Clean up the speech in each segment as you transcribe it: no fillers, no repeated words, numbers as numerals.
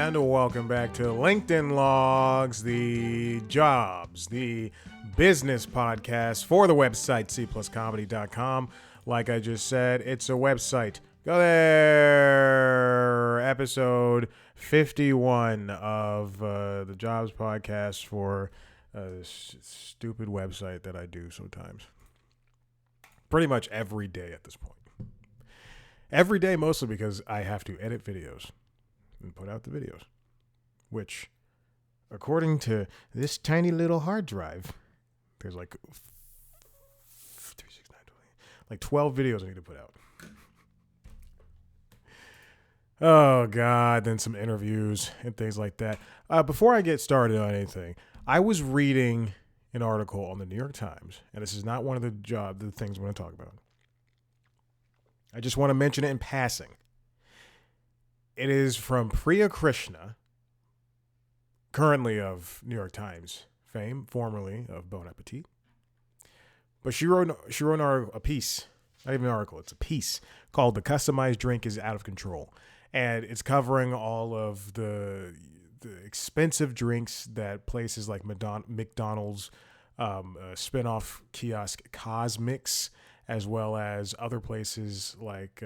and welcome back to LinkedIn Logs, the business podcast for the website cpluscomedy.com. Like I just said, it's a website. Go there. Episode 51 of the Jobs podcast for this stupid website that I do sometimes. Pretty much every day at this point. Every day, mostly because I have to edit videos and put out the videos, which, according to this tiny little hard drive, there's like 12 videos I need to put out. Oh, God. Then some interviews and things like that. Before I get started on anything, I was reading an article on the New York Times, and this is not one of the things I'm going to talk about. I just want to mention it in passing. It is from Priya Krishna, currently of New York Times fame, formerly of Bon Appetit. But she wrote a piece, not even an article, it's a piece called "The Customized Drink is Out of Control." And it's covering all of the expensive drinks that places like McDonald's, spinoff kiosk Cosmix, as well as other places like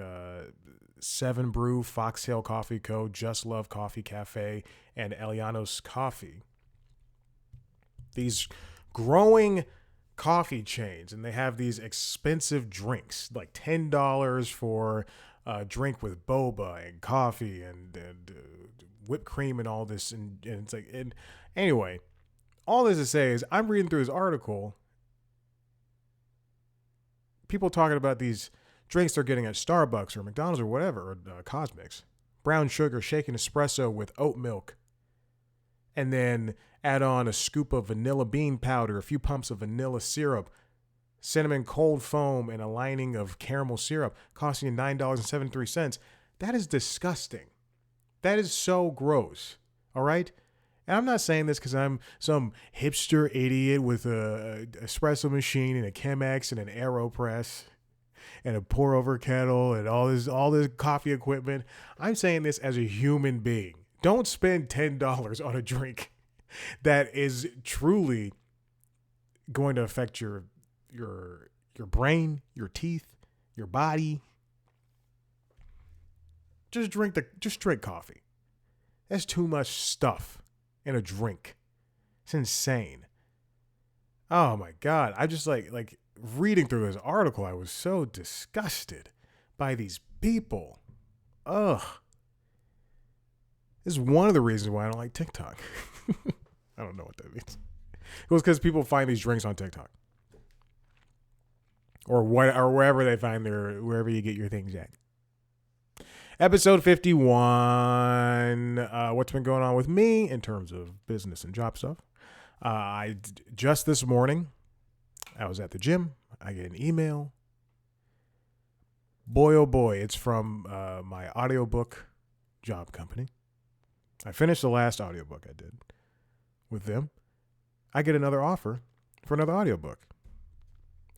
Seven Brew, Foxtail Coffee Co., Just Love Coffee Cafe, and Eliano's Coffee. These growing coffee chains, and they have these expensive drinks, like $10 for a drink with boba and coffee and whipped cream and all this. And it's like, and anyway, all this to say is I'm reading through this article. People talking about these drinks they're getting at Starbucks or McDonald's or whatever, or Cosmix. Brown sugar, shaken espresso with oat milk. And then add on a scoop of vanilla bean powder, a few pumps of vanilla syrup, cinnamon cold foam, and a lining of caramel syrup, costing you $9.73. That is disgusting. That is so gross. All right? And I'm not saying this because I'm some hipster idiot with a espresso machine and a Chemex and an AeroPress and a pour over kettle and all this coffee equipment. I'm saying this as a human being. Don't spend $10 on a drink that is truly going to affect your brain, your teeth, your body. Just drink coffee. That's too much stuff in a drink. It's insane. Oh my God. I just like reading through this article, I was so disgusted by these people. Ugh. This is one of the reasons why I don't like TikTok. I don't know what that means. It was because people find these drinks on TikTok. Or wherever they find wherever you get your things at. Episode 51. What's been going on with me in terms of business and job stuff? Just this morning, I was at the gym. I get an email. Boy, oh boy, it's from my audiobook job company. I finished the last audiobook I did with them. I get another offer for another audiobook.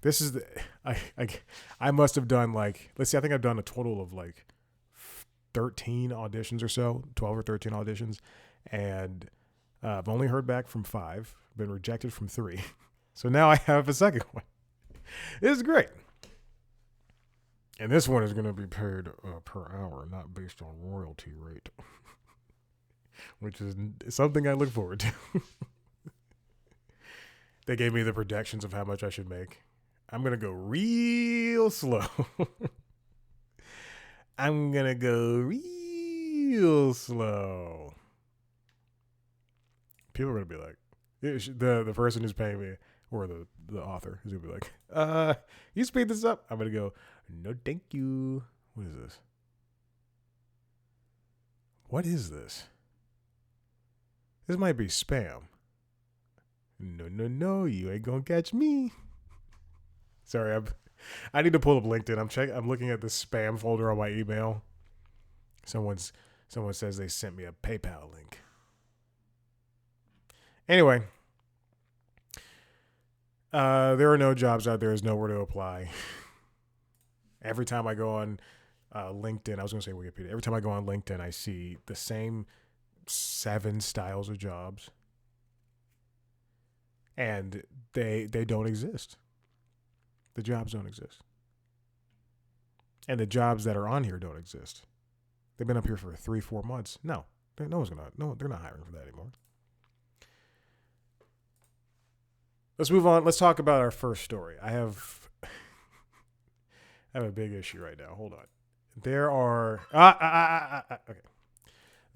This is I must have done I think I've done a total of 13 auditions or so, 12 or 13 auditions, and I've only heard back from 5, been rejected from 3. So now I have a second one. This is great. And this one is going to be paid per hour, not based on royalty rate, which is something I look forward to. They gave me the projections of how much I should make. I'm going to go real slow. I'm going to go real slow. People are going to be like, the person who's paying me, or the author, is going to be like, you speed this up? I'm going to go, no, thank you. What is this? What is this? This might be spam. No, you ain't going to catch me. Sorry, I need to pull up LinkedIn. I'm looking at the spam folder on my email. Someone says they sent me a PayPal link. Anyway, there are no jobs out there. There's nowhere to apply. Every time I go on LinkedIn, I was going to say Wikipedia. Every time I go on LinkedIn, I see the same 7 styles of jobs, and they don't exist. The jobs don't exist, and the jobs that are on here don't exist. They've been up here for 3-4 months. No, no one's gonna. No, they're not hiring for that anymore. Let's move on. Let's talk about our first story. I have a big issue right now. Hold on. There are okay.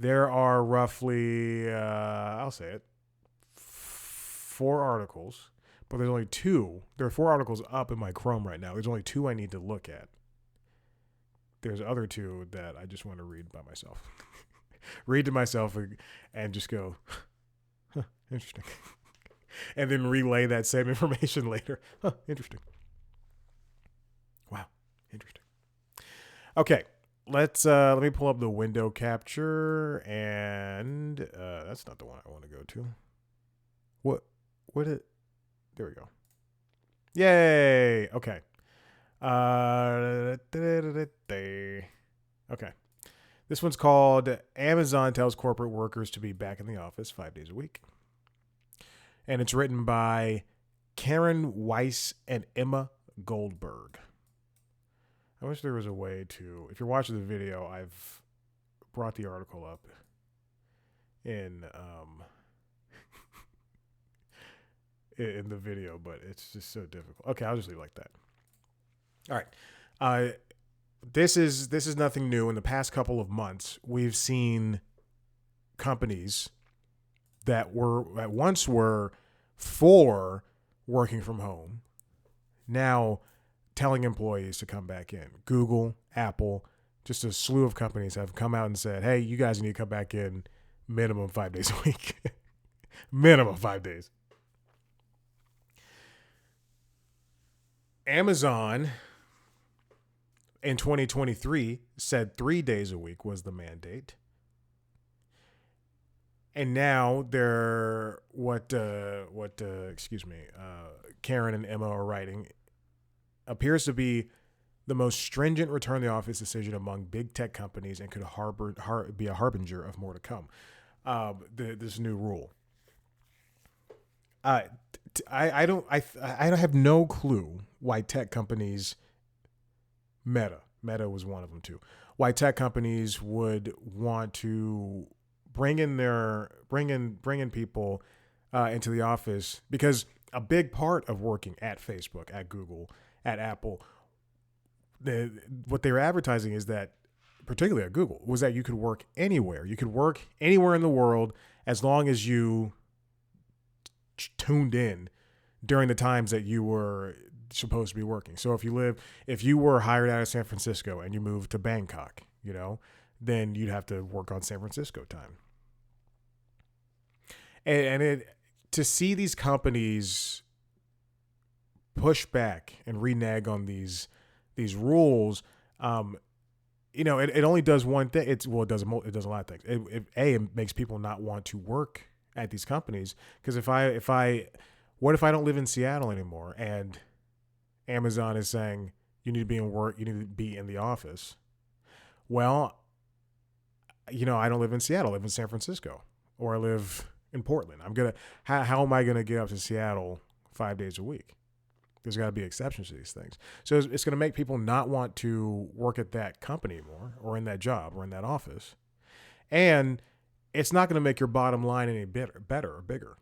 There are roughly I'll say it, 4 articles, but there's only 2. There are 4 articles up in my Chrome right now. There's only 2 I need to look at. There's other 2 that I just want to read by myself. Read to myself and just go, huh, interesting. And then relay that same information later. Huh, interesting. Wow, interesting. Okay, let me pull up the window capture, and that's not the one I want to go to. There we go. Yay. Okay. Okay. This one's called Amazon Tells Corporate Workers to Be Back in the Office 5 days a week. And it's written by Karen Weiss and Emma Goldberg. I wish there was a way to, if you're watching the video, I've brought the article up in in the video, but it's just so difficult. Okay, I'll just leave it like that. All right. This is nothing new. In the past couple of months, we've seen companies that once were for working from home, now telling employees to come back in. Google, Apple, just a slew of companies have come out and said, hey, you guys need to come back in minimum 5 days a week. Minimum 5 days. Amazon in 2023 said 3 days a week was the mandate. And now Karen and Emma are writing appears to be the most stringent return to the office decision among big tech companies and could be a harbinger of more to come. This new rule. I don't have no clue why tech companies, Meta was one of them too, why tech companies would want to bring in people into the office, because a big part of working at Facebook, at Google, at Apple, what they were advertising is that, particularly at Google, was that you could work anywhere. You could work anywhere in the world as long as you tuned in during the times that you were supposed to be working. So if you were hired out of San Francisco and you moved to Bangkok, then you'd have to work on San Francisco time. And to see these companies push back and renege on these rules, it only does one thing. It does a lot of things. It makes people not want to work at these companies, because what if I don't live in Seattle anymore and Amazon is saying you need to be you need to be in the office? Well, I don't live in Seattle. I live in San Francisco, or I live in Portland. How am I gonna get up to Seattle 5 days a week? There's got to be exceptions to these things. So it's going to make people not want to work at that company anymore, or in that job, or in that office. And it's not going to make your bottom line any better or bigger.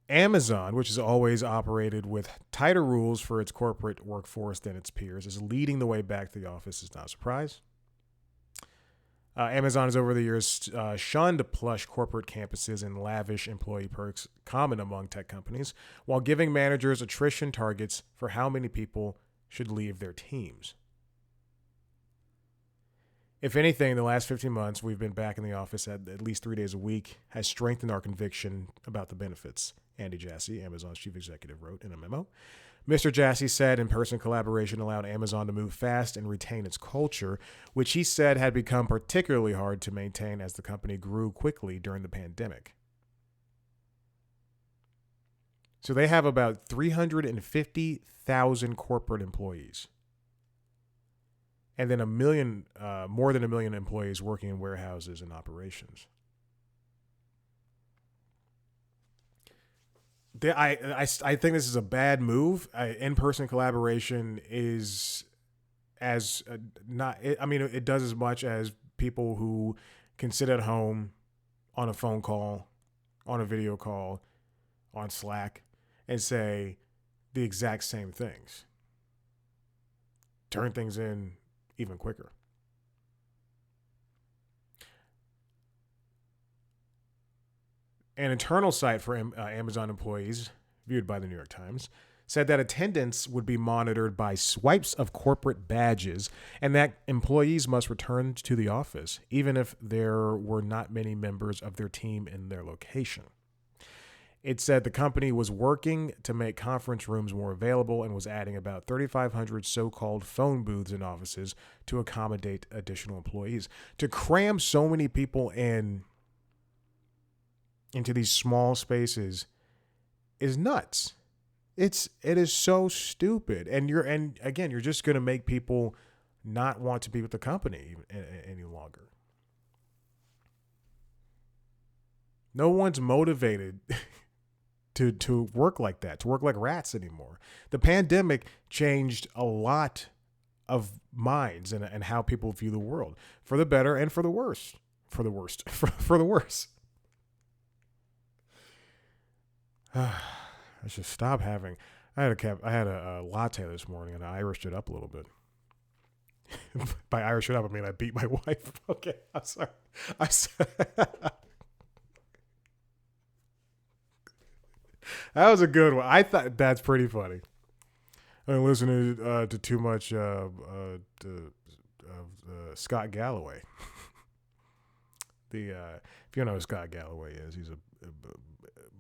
Amazon, which has always operated with tighter rules for its corporate workforce than its peers, is leading the way back to the office. It's not a surprise. Amazon has over the years shunned plush corporate campuses and lavish employee perks common among tech companies, while giving managers attrition targets for how many people should leave their teams. If anything, the last 15 months, we've been back in the office at least 3 days a week, has strengthened our conviction about the benefits, Andy Jassy, Amazon's chief executive, wrote in a memo. Mr. Jassy said in-person collaboration allowed Amazon to move fast and retain its culture, which he said had become particularly hard to maintain as the company grew quickly during the pandemic. So they have about 350,000 corporate employees. and then more than a million employees working in warehouses and operations. I think this is a bad move. In-person collaboration is as not. I mean, it does as much as people who can sit at home on a phone call, on a video call, on Slack, and say the exact same things. Turn things in even quicker. An internal site for Amazon employees, viewed by the New York Times, said that attendance would be monitored by swipes of corporate badges and that employees must return to the office, even if there were not many members of their team in their location. It said the company was working to make conference rooms more available and was adding about 3,500 so-called phone booths in offices to accommodate additional employees. To cram so many people into these small spaces is nuts. It is so stupid, and you're just going to make people not want to be with the company any longer. No one's motivated to work like that, to work like rats anymore. The pandemic changed a lot of minds and how people view the world, for the better and for the worse. For the worst, for the worse. I should stop having. I had a latte this morning and I Irished it up a little bit. By Irish it up, I mean I beat my wife. Okay, I'm sorry. That was a good one. I thought that's pretty funny. I listened to too much Scott Galloway. If you don't know who Scott Galloway is, he's a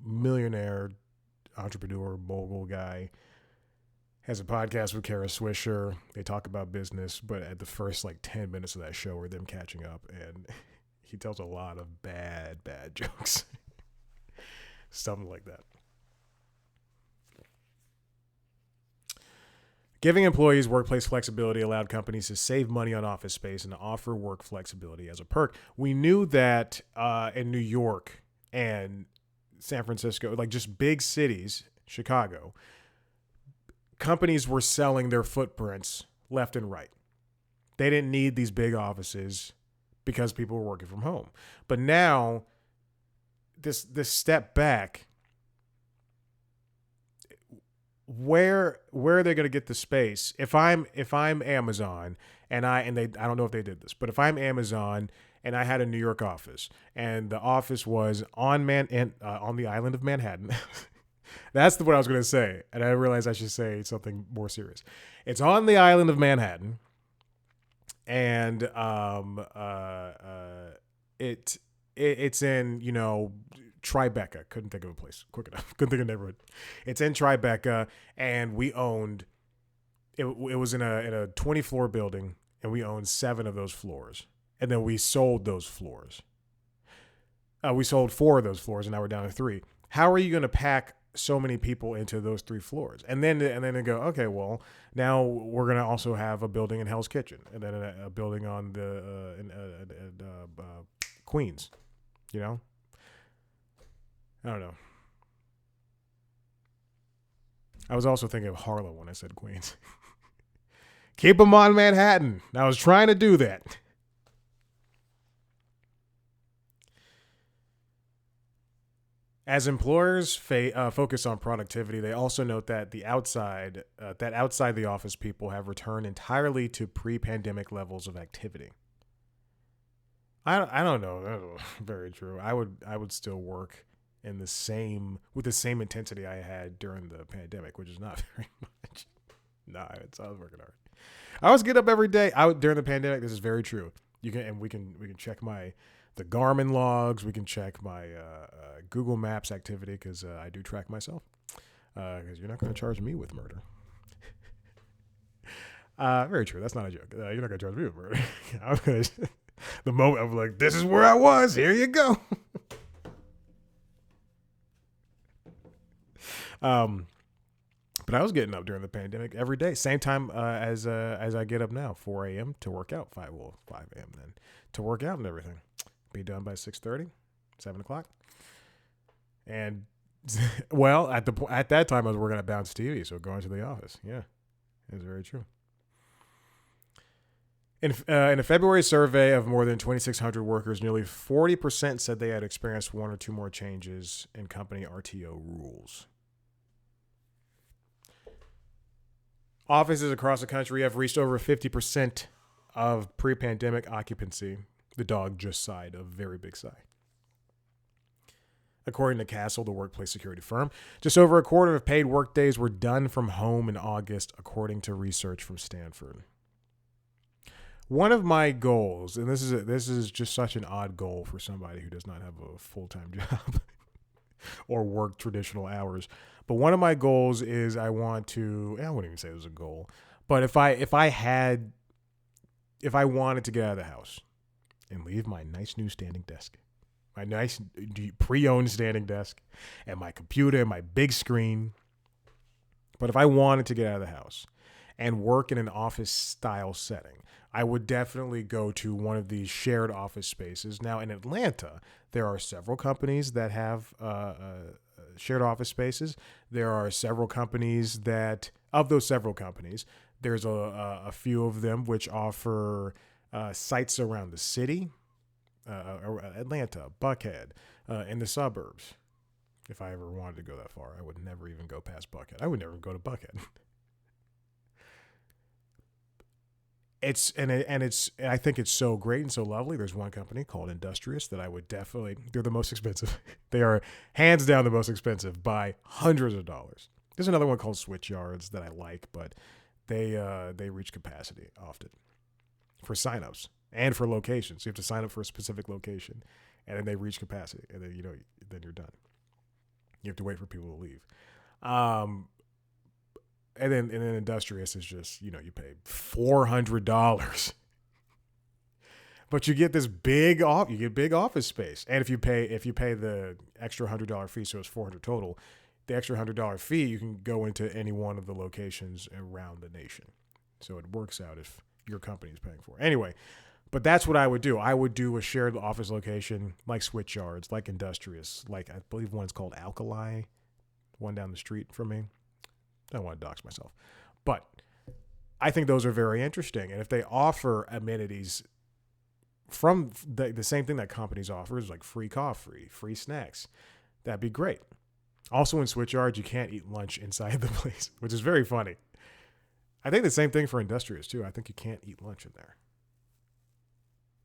millionaire, entrepreneur, mogul guy. Has a podcast with Kara Swisher. They talk about business, but at the first 10 minutes of that show are them catching up, and he tells a lot of bad jokes. Something like that. Giving employees workplace flexibility allowed companies to save money on office space and to offer work flexibility as a perk. We knew that in New York and San Francisco, just big cities, Chicago, companies were selling their footprints left and right. They didn't need these big offices because people were working from home. But now, this step back, where are they going to get the space? If I'm Amazon and I don't know if they did this, but if I'm Amazon and I had a New York office and the office was on the island of Manhattan, that's what I was going to say, and I realized I should say something more serious. It's on the island of Manhattan, and it's in Tribeca. Couldn't think of a place quick enough. Couldn't think of a neighborhood. It's in Tribeca, and we owned. It was in a 20-floor building, and we owned 7 of those floors, and then we sold those floors. We sold 4 of those floors, and now we're down to 3. How are you going to pack so many people into those 3 floors? And then they go, okay, well, now we're going to also have a building in Hell's Kitchen, and then a building on the Queens. I don't know. I was also thinking of Harlem when I said Queens. Keep them on Manhattan. I was trying to do that. As employers focus on productivity, they also note that outside the office, people have returned entirely to pre-pandemic levels of activity. I don't know. Very true. I would still work with the same intensity I had during the pandemic, which is not very much. No, I was working hard. I was getting up every day. During the pandemic. This is very true. We can check the Garmin logs. We can check my Google Maps activity because I do track myself. Because you're not going to charge me with murder. Very true. That's not a joke. You're not going to charge me with murder. The moment I'm like, this is where I was. Here you go. But I was getting up during the pandemic every day, same time as I get up now, 4 a.m. to work out, 5 a.m. then to work out and everything. Be done by 6:30, 7 o'clock. And well, at that time I was working at Bounce TV, so going to the office. Yeah, it's very true. In a February survey of more than 2,600 workers, nearly 40% said they had experienced one or two more changes in company RTO rules. Offices across the country have reached over 50% of pre-pandemic occupancy. The dog just sighed a very big sigh. According to Castle, the workplace security firm, just over a quarter of paid workdays were done from home in August, according to research from Stanford. One of my goals, and this is just such an odd goal for somebody who does not have a full-time job or work traditional hours, but one of my goals is I wouldn't even say it was a goal, but if I wanted to get out of the house and leave my nice new standing desk, my nice pre-owned standing desk, and my computer and my big screen, but if I wanted to get out of the house and work in an office style setting, I would definitely go to one of these shared office spaces. Now, in Atlanta, there are several companies that have shared office spaces. There are several companies of those several companies, there's a few of them which offer sites around the city, Atlanta, Buckhead, in the suburbs. If I ever wanted to go that far, I would never even go past Buckhead. I would never go to Buckhead. I think it's so great and so lovely. There's one company called Industrious that I would definitely, they're the most expensive. They are hands down the most expensive by hundreds of dollars. There's another one called Switchyards that I like, but they reach capacity often for signups and for locations. You have to sign up for a specific location and then they reach capacity and then, then you're done. You have to wait for people to leave. And then Industrious is just, you pay $400. But you get this big office space. And if you pay the extra $100 fee, so it's $400 total, the extra $100 fee, you can go into any one of the locations around the nation. So it works out if your company is paying for it. Anyway, but that's what I would do. I would do a shared office location like Switchyards, like Industrious, like I believe one's called Alkali, one down the street from me. I don't want to dox myself, but I think those are very interesting. And if they offer amenities from the same thing that companies offers, like free coffee, free snacks, that'd be great. Also in Switchyard, you can't eat lunch inside the place, which is very funny. I think the same thing for Industrious too. I think you can't eat lunch in there.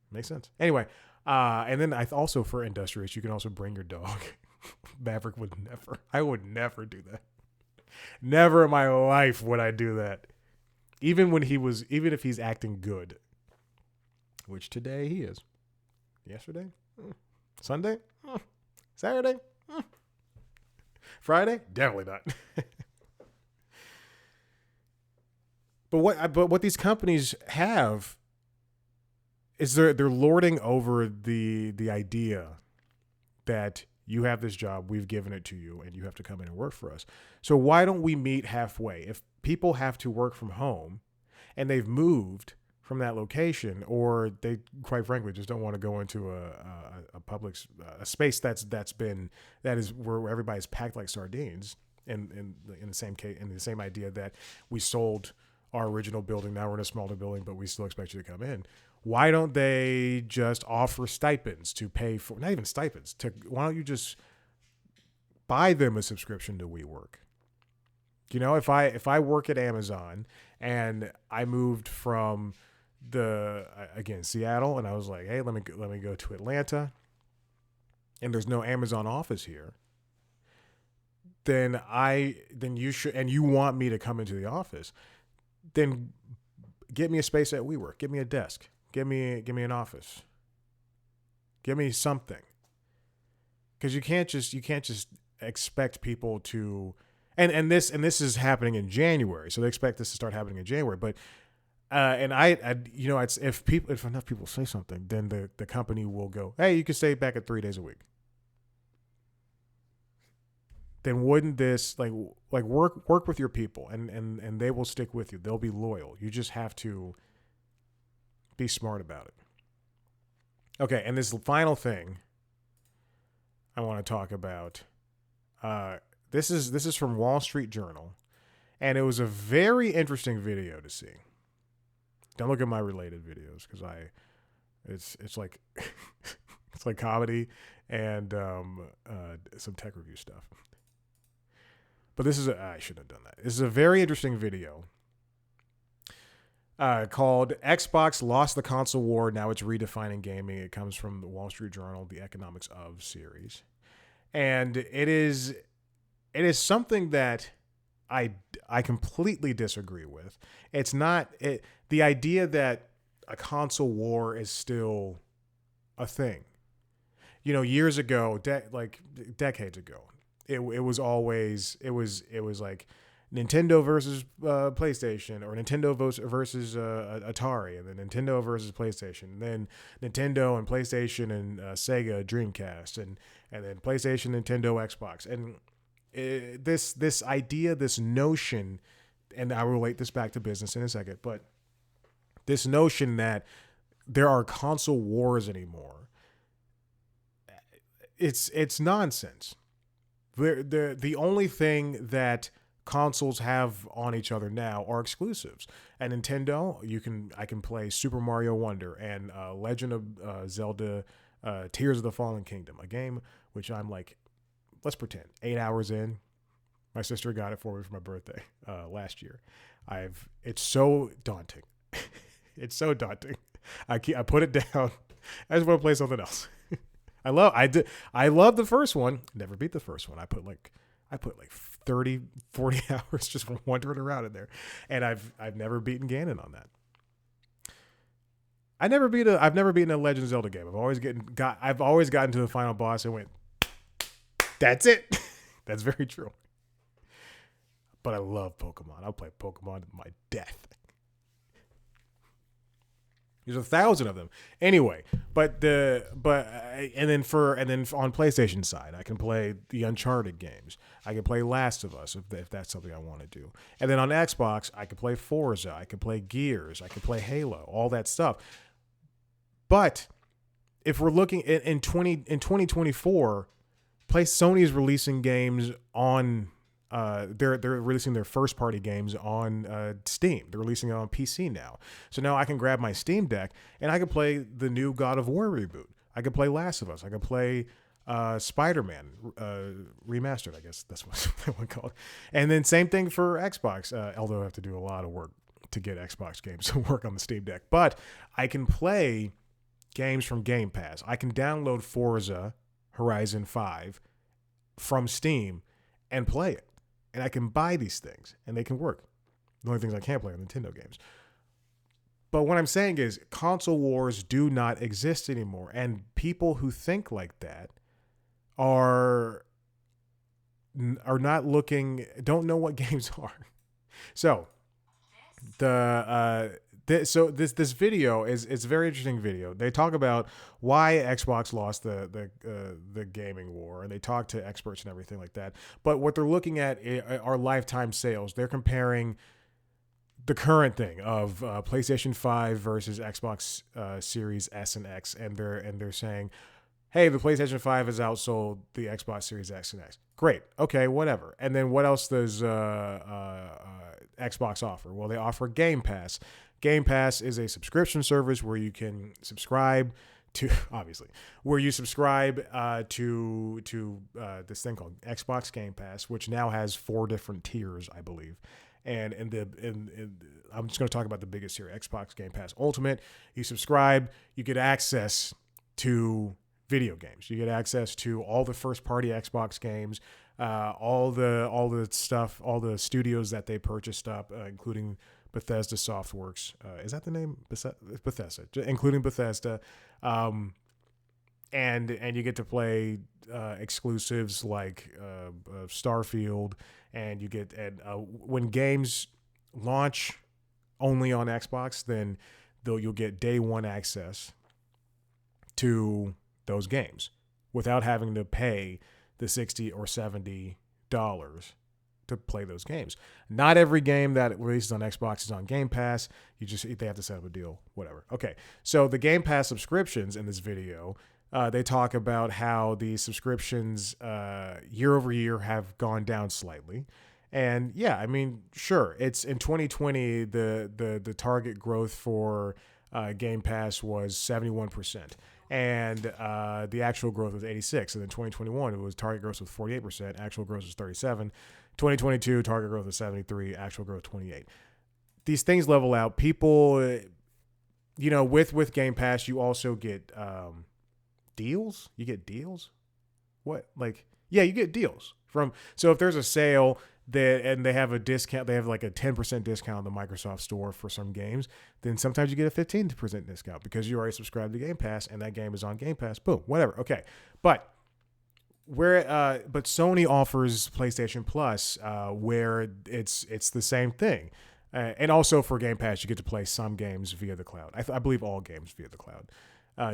Makes sense. Anyway, and then also for Industrious, you can also bring your dog. Maverick I would never do that. Never in my life would I do that. Even if he's acting good, which today he is. Yesterday? Sunday? Saturday? Friday? Definitely not. But what these companies have is they're lording over the idea that you have this job, we've given it to you, and you have to come in and work for us. So why don't we meet halfway? If people have to work from home and they've moved from that location, or they quite frankly just don't want to go into a public space that is where everybody's packed like sardines, in the same case, in the same idea that we sold our original building, now we're in a smaller building, but we still expect you to come in. Why don't they just offer stipends to pay for, not even stipends, why don't you just buy them a subscription to WeWork? If I work at Amazon and I moved from Seattle, and I was like, hey, let me go to Atlanta, and there's no Amazon office here, then you should, and you want me to come into the office, then get me a space at WeWork, give me a desk. Give me an office. Give me something. Because you can't just expect people to, and this is happening in January, so they expect this to start happening in January. But it's if enough people say something, then the company will go, hey, you can stay back at 3 days a week. then wouldn't this like work with your people, and they will stick with you. They'll be loyal. You just have to be smart about it. Okay, and this final thing I want to talk about. This is from Wall Street Journal, and it was a very interesting video to see. Don't look at my related videos because it's like it's like comedy and some tech review stuff. But I shouldn't have done that. This is a very interesting video called "Xbox Lost the Console War. Now It's Redefining Gaming." It comes from the Wall Street Journal, the Economics of series, and it is something that I completely disagree with. It's not the idea that a console war is still a thing. You know, years ago, decades ago, it was always like Nintendo versus PlayStation, or Nintendo versus Atari, and then Nintendo versus PlayStation, and then Nintendo and PlayStation and Sega Dreamcast, and then PlayStation, Nintendo, Xbox, and this idea, this notion, and I will relate this back to business in a second, but this notion that there are console wars anymore, it's nonsense. The only thing that consoles have on each other now are exclusives. At Nintendo, I can play Super Mario Wonder and Legend of Zelda Tears of the Fallen Kingdom, a game which I'm like, let's pretend 8 hours in. My sister got it for me for my birthday last year. It's so daunting. It's so daunting. I put it down. I just want to play something else. I love the first one. Never beat the first one. I put like 30, 40 hours just wandering around in there. And I've never beaten Ganon on that. I've never beaten a Legend of Zelda game. I've always gotten to the final boss and went, that's it. That's very true. But I love Pokemon. I'll play Pokemon to my death. There's 1,000 of them. Anyway, and then on PlayStation side, I can play the Uncharted games. I can play Last of Us if that's something I want to do. And then on Xbox, I can play Forza, I can play Gears, I can play Halo, all that stuff. But if we're looking in 2024, Sony is releasing games on they're releasing their first party games on Steam. They're releasing it on PC now. So now I can grab my Steam Deck and I can play the new God of War reboot. I can play Last of Us. I can play Spider-Man remastered. I guess that's what that one called. And then same thing for Xbox. Although I have to do a lot of work to get Xbox games to work on the Steam Deck, but I can play games from Game Pass. I can download Forza Horizon 5 from Steam and play it. And I can buy these things and they can work. The only things I can't play are Nintendo games. But what I'm saying is console wars do not exist anymore. And people who think like that are not looking, don't know what games are. So this video it's a very interesting video. They talk about why Xbox lost the gaming war, and they talk to experts and everything like that. But what they're looking at are lifetime sales. They're comparing the current thing of PlayStation 5 versus Xbox Series S and X, and they're saying, hey, the PlayStation 5 has outsold the Xbox Series X and X. Great. Okay, whatever. And then what else does Xbox offer? Well, they offer Game Pass. Game Pass is a subscription service where you can subscribe to, obviously, where you subscribe to this thing called Xbox Game Pass, which now has 4 different tiers, I believe. And I'm just going to talk about the biggest tier, Xbox Game Pass Ultimate. You subscribe, you get access to video games. You get access to all the first-party Xbox games, all the stuff, all the studios that they purchased up, including Bethesda Softworks. Is that the name? Bethesda, including Bethesda. And you get to play exclusives like Starfield, and you get when games launch only on Xbox, then you'll get day one access to those games without having to pay the $60 or $70 to play those games. Not every game that releases on Xbox is on Game Pass. They have to set up a deal, whatever. Okay, so the Game Pass subscriptions in this video, they talk about how the subscriptions year over year have gone down slightly. And yeah, I mean, sure, it's in 2020 the target growth for Game Pass was 71%, and the actual growth was 86. And then 2021 it was target growth was 48%, actual growth was 37. 2022 target growth was 73, actual growth 28. These things level out. People, with Game Pass, you also get deals. You get deals. What? You get deals so if there's a sale and they have a discount, they have like a 10% discount on the Microsoft Store for some games, then sometimes you get a 15% discount because you already subscribed to Game Pass and that game is on Game Pass. Boom, whatever. Okay, but Sony offers PlayStation Plus, where it's the same thing, and also for Game Pass you get to play some games via the cloud. I believe all games via the cloud.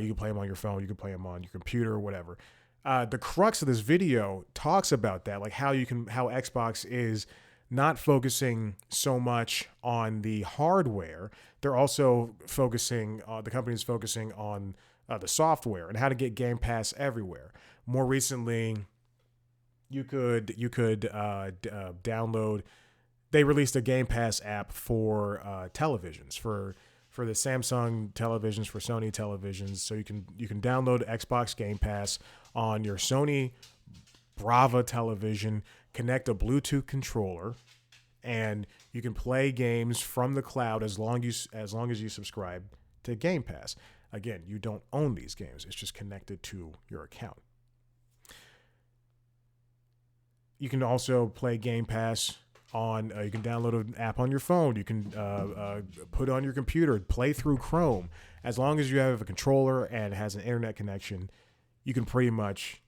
You can play them on your phone, you can play them on your computer, or whatever. The crux of this video talks about that, like how Xbox is not focusing so much on the hardware. They're also focusing, the company is focusing on the software and how to get Game Pass everywhere. More recently, you could download. They released a Game Pass app for televisions, for the Samsung televisions, for Sony televisions. So you can download Xbox Game Pass on your Sony Brava television, connect a Bluetooth controller, and you can play games from the cloud as long as you subscribe to Game Pass. Again, you don't own these games. It's just connected to your account. You can also play Game Pass on, you can download an app on your phone. You can put on your computer, play through Chrome. As long as you have a controller and it has an internet connection, you can pretty much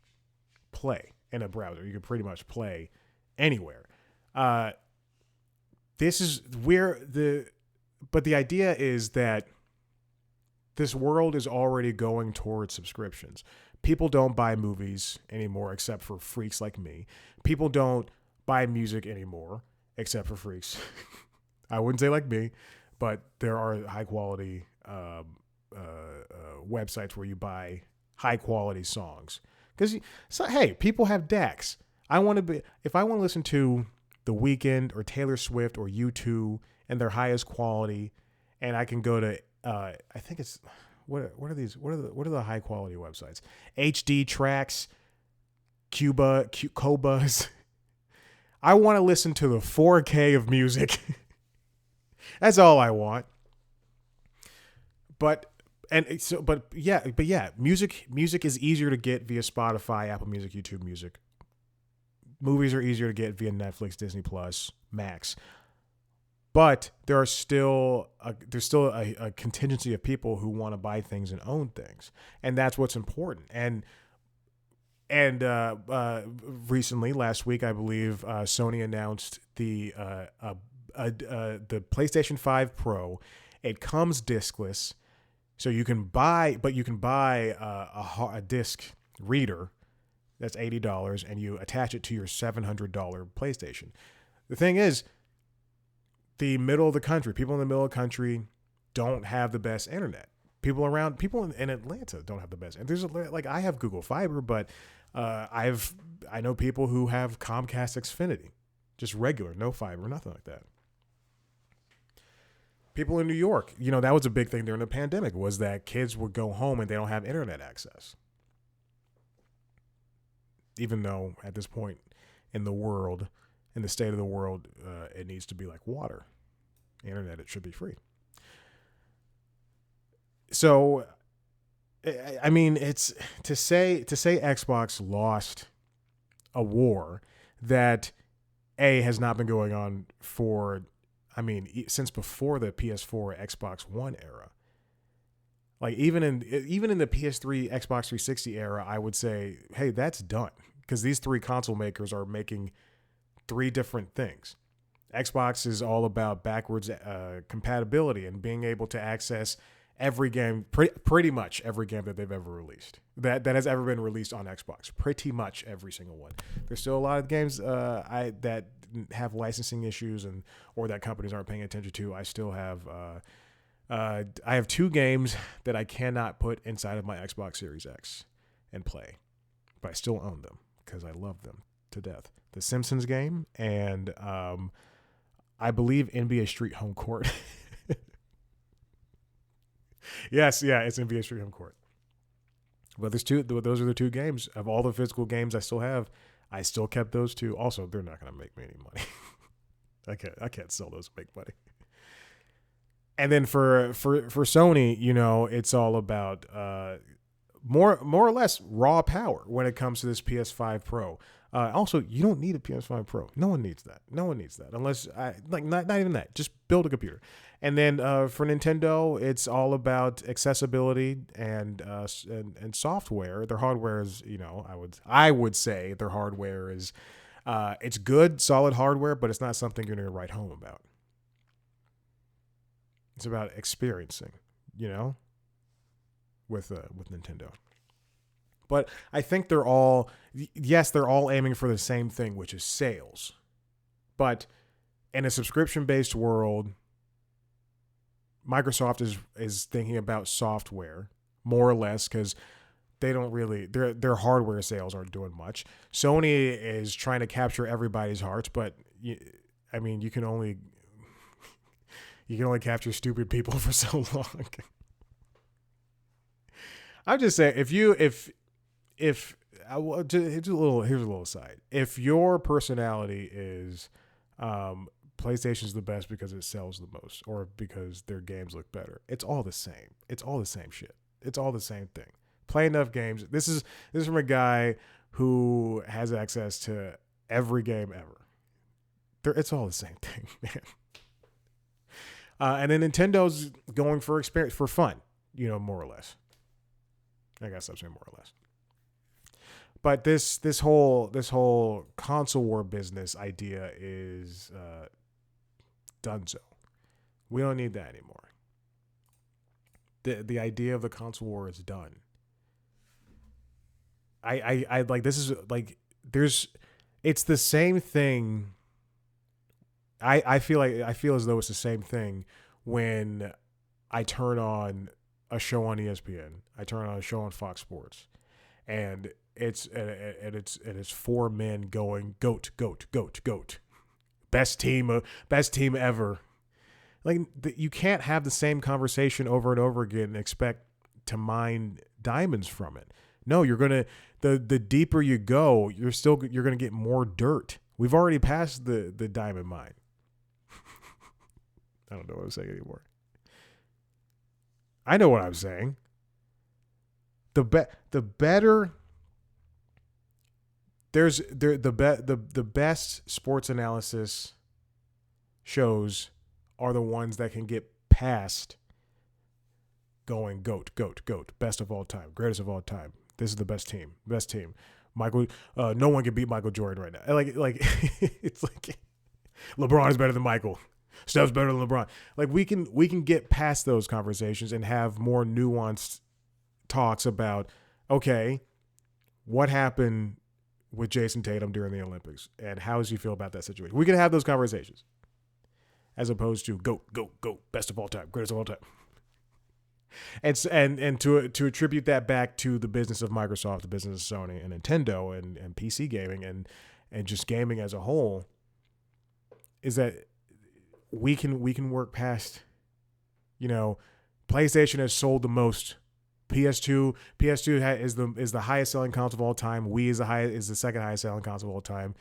play in a browser. You can pretty much play anywhere. This is where but the idea is that this world is already going towards subscriptions. People don't buy movies anymore except for freaks like me. People don't buy music anymore except for freaks. I wouldn't say like me, but there are high quality websites where you buy high quality songs. Because hey, people have DACs. If I want to listen to The Weeknd or Taylor Swift or U2 and their highest quality, and I can go to I think it's what are these? What are the high quality websites? HD Tracks, Qobuz. I want to listen to the 4K of music. That's all I want. But music is easier to get via Spotify, Apple Music, YouTube Music. Movies are easier to get via Netflix, Disney Plus, Max. But there's still a contingency of people who want to buy things and own things, and that's what's important. And recently, last week, I believe, Sony announced the PlayStation 5 Pro. It comes discless, so you can buy a disc reader that's $80, and you attach it to your $700 PlayStation. The thing is, people in the middle of the country don't have the best internet. People in Atlanta don't have the best. And I have Google Fiber, but I know people who have Comcast Xfinity, just regular, no fiber, nothing like that. People in New York, that was a big thing during the pandemic, was that kids would go home and they don't have internet access. Even though at this point in the state of the world, it needs to be like water. Internet, it should be free. So, I mean, it's to say Xbox lost a war that has not been going on since before the PS4 Xbox One era. Like even in the PS3 Xbox 360 era, I would say, hey, that's done, because these three console makers are making three different things. Xbox is all about backwards compatibility and being able to access every game, pretty much every game that they've ever released that has ever been released on Xbox. Pretty much every single one. There's still a lot of games that have licensing issues or that companies aren't paying attention to. I still have I have 2 games that I cannot put inside of my Xbox Series X and play, but I still own them because I love them to death. The Simpsons game and I believe NBA Street Home Court. Yes, yeah, it's NBA Street Home Court. But those are the 2 games of all the physical games I still have. I still kept those 2. Also, they're not going to make me any money. I can't sell those and make money. And then for Sony, it's all about more or less raw power when it comes to this PS5 Pro. Also, you don't need a PS5 Pro. No one needs that. Unless not even that. Just build a computer. And then for Nintendo, it's all about accessibility and software. Their hardware is, I would say their hardware is, it's good, solid hardware, but it's not something you're going to write home about. It's about experiencing, with Nintendo. But I think they're all aiming for the same thing, which is sales. But in a subscription-based world, Microsoft is thinking about software more or less because they don't really their hardware sales aren't doing much. Sony is trying to capture everybody's hearts, but you can only capture stupid people for so long. I'm just saying, here's a little aside. If your personality is PlayStation's the best because it sells the most or because their games look better, it's all the same. It's all the same shit. It's all the same thing. Play enough games. This is from a guy who has access to every game ever. It's all the same thing, man. And then Nintendo's going for experience, for fun, more or less. I guess I'm saying more or less. But this whole console war business idea is donezo. We don't need that anymore. The idea of the console war is done. I like, this is like, it's the same thing. I feel as though it's the same thing when I turn on a show on ESPN. I turn on a show on Fox Sports, and it's 4 men going goat, best team ever. Like, you can't have the same conversation over and over again and expect to mine diamonds from it. No, you're gonna the deeper you go, you're gonna get more dirt. We've already passed the diamond mine. I don't know what I'm saying anymore. I know what I'm saying. The better the best sports analysis shows are the ones that can get past going goat, best of all time, greatest of all time. This is the best team. Michael, no one can beat Michael Jordan right now. Like it's like LeBron is better than Michael. Steph's better than LeBron. Like, we can get past those conversations and have more nuanced talks about, okay, what happened with Jason Tatum during the Olympics and how does he feel about that situation? We can have those conversations as opposed to go, best of all time, greatest of all time. And to attribute that back to the business of Microsoft, the business of Sony and Nintendo and PC gaming and just gaming as a whole, is that we can work past, PlayStation has sold the most. PS2 is the highest selling console of all time. Wii is the second highest selling console of all time,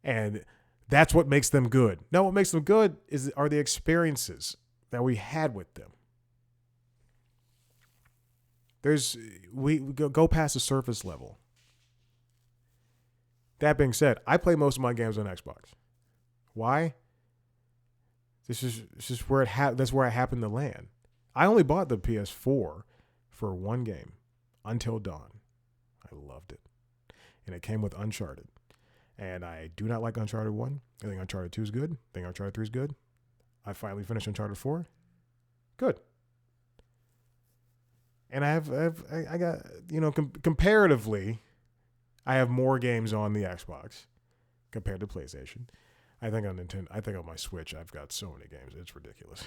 and that's what makes them good. No, what makes them good are the experiences that we had with them. We go past the surface level. That being said, I play most of my games on Xbox. Why? This is where that's where I happen to land. I only bought the PS4 for one game, Until Dawn. I loved it. And it came with Uncharted. And I do not like Uncharted 1. I think Uncharted 2 is good. I think Uncharted 3 is good. I finally finished Uncharted 4. Good. And I got, comparatively, I have more games on the Xbox compared to PlayStation. I think on Nintendo, I think on my Switch, I've got so many games. It's ridiculous.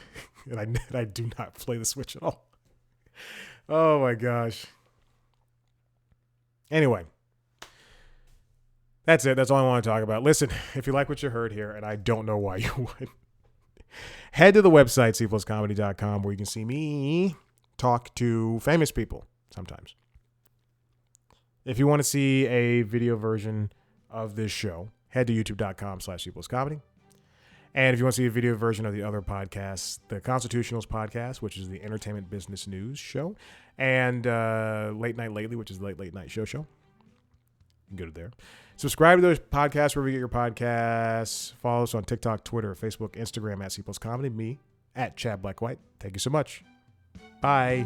and I do not play the Switch at all. Oh my gosh. Anyway, that's it. That's all I want to talk about. Listen, if you like what you heard here, and I don't know why you would, head to the website, cpluscomedy.com, where you can see me talk to famous people sometimes. If you want to see a video version of this show, head to youtube.com/cpluscomedy. And if you want to see a video version of the other podcasts, the Constitutionals podcast, which is the entertainment business news show, and Late Night Lately, which is the late night show, you can go to there. Subscribe to those podcasts wherever you get your podcasts. Follow us on TikTok, Twitter, Facebook, Instagram @cpluscomedy. Me @ChadBlackwhite. Thank you so much. Bye.